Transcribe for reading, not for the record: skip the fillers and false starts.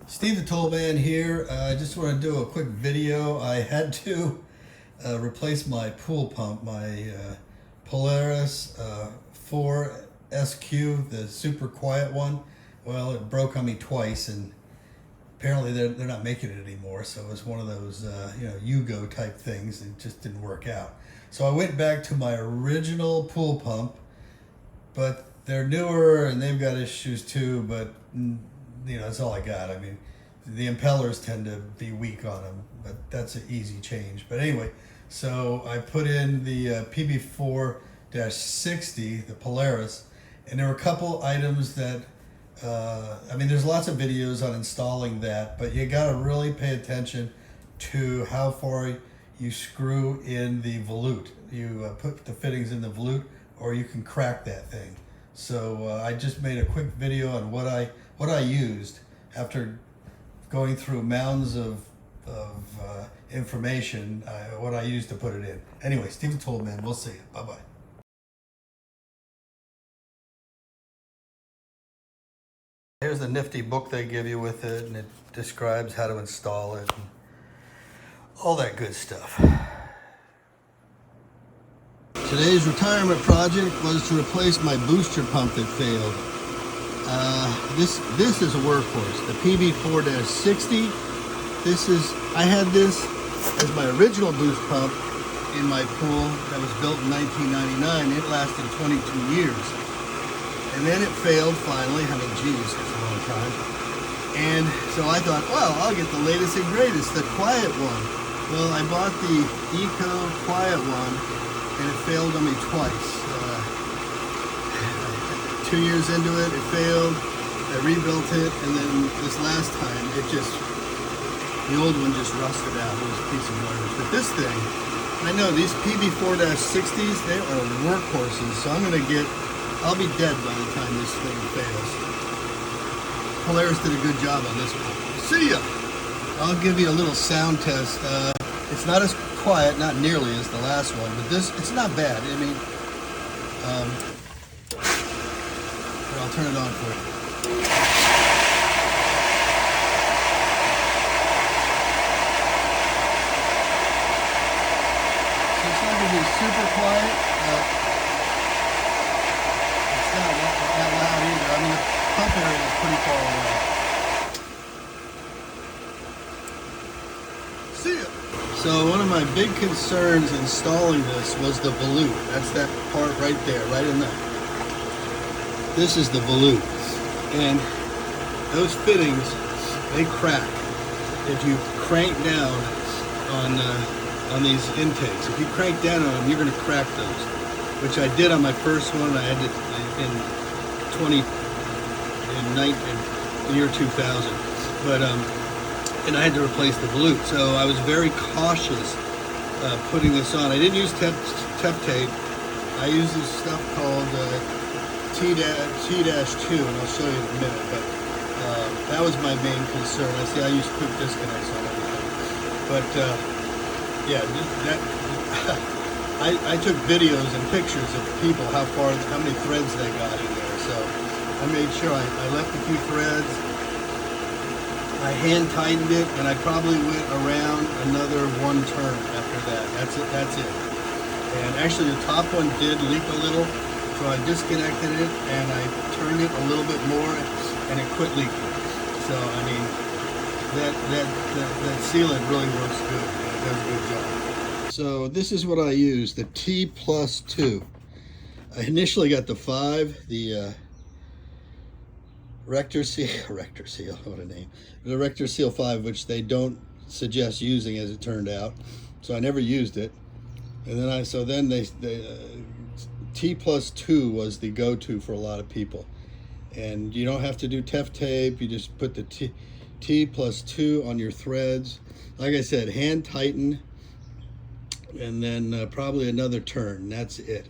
Steve the Toolman here. I just want to do a quick video. I had to replace my pool pump, my Polaris PB4-60, the super quiet one. Well, it broke on me twice, and apparently they're not making it anymore. So it was one of those Yugo type things. It just didn't work out. So I went back to my original pool pump, but they're newer and they've got issues too. But that's all I got. I mean, the impellers tend to be weak on them, but that's an easy change. But anyway, so I put in the PB4-60, the Polaris, and there were a couple items that, there's lots of videos on installing that, but you got to really pay attention to how far you screw in the volute. You put the fittings in the volute, or you can crack that thing. So I just made a quick video on what I used after going through mounds of information, what I used to put it in. Anyway, Steve the Toolman, we'll see you. Bye-bye. Here's the nifty book they give you with it, and it describes how to install it and all that good stuff. Today's retirement project was to replace my booster pump that failed. This is a workhorse, the PB4-60. I had this as my original boost pump in my pool that was built in 1999. It lasted 22 years. And then it failed finally. I mean, geez, that's a long time. And so I thought, well, I'll get the latest and greatest, the quiet one. Well, I bought the Eco Quiet one, and it failed on me twice. 2 years into it, it failed. I rebuilt it, and then this last time, the old one just rusted out. It was a piece of garbage. But this thing, I know these PB4-60s, they are workhorses, so I'll be dead by the time this thing fails. Polaris did a good job on this one. See ya! I'll give you a little sound test. It's not as quiet, not nearly as the last one, but it's not bad. I mean, I'll turn it on for you. So it's not going to be super quiet. It's not that loud either. I mean, the pump area is pretty far away. See ya! So one of my big concerns installing this was the volute. That's that part right there, right in there. This is the volute, and those fittings, they crack if you crank down on these intakes. If you crank down on them, you're going to crack those, which I did on my first one. I had it in the year 2000, but and I had to replace the volute. So I was very cautious putting this on. I didn't use temp tape. I used this stuff called T-2, and I'll show you in a minute, but that was my main concern. I used quick disconnects on everything. But I took videos and pictures of people, how many threads they got in there. So I made sure I left a few threads. I hand tightened it, and I probably went around another one turn after that. That's it. And actually the top one did leak a little. So I disconnected it and I turned it a little bit more, and it quit leaking. So I mean, that sealant really works good. It does a good job. So this is what I use, the T+2. I initially got the 5, the Rector Seal, what a name. The Rector Seal 5, which they don't suggest using, as it turned out. So I never used it. And then T+2 was the go-to for a lot of people, and you don't have to do Tef tape. You just put the T+2 on your threads. Like I said, hand tighten, and then probably another turn. That's it.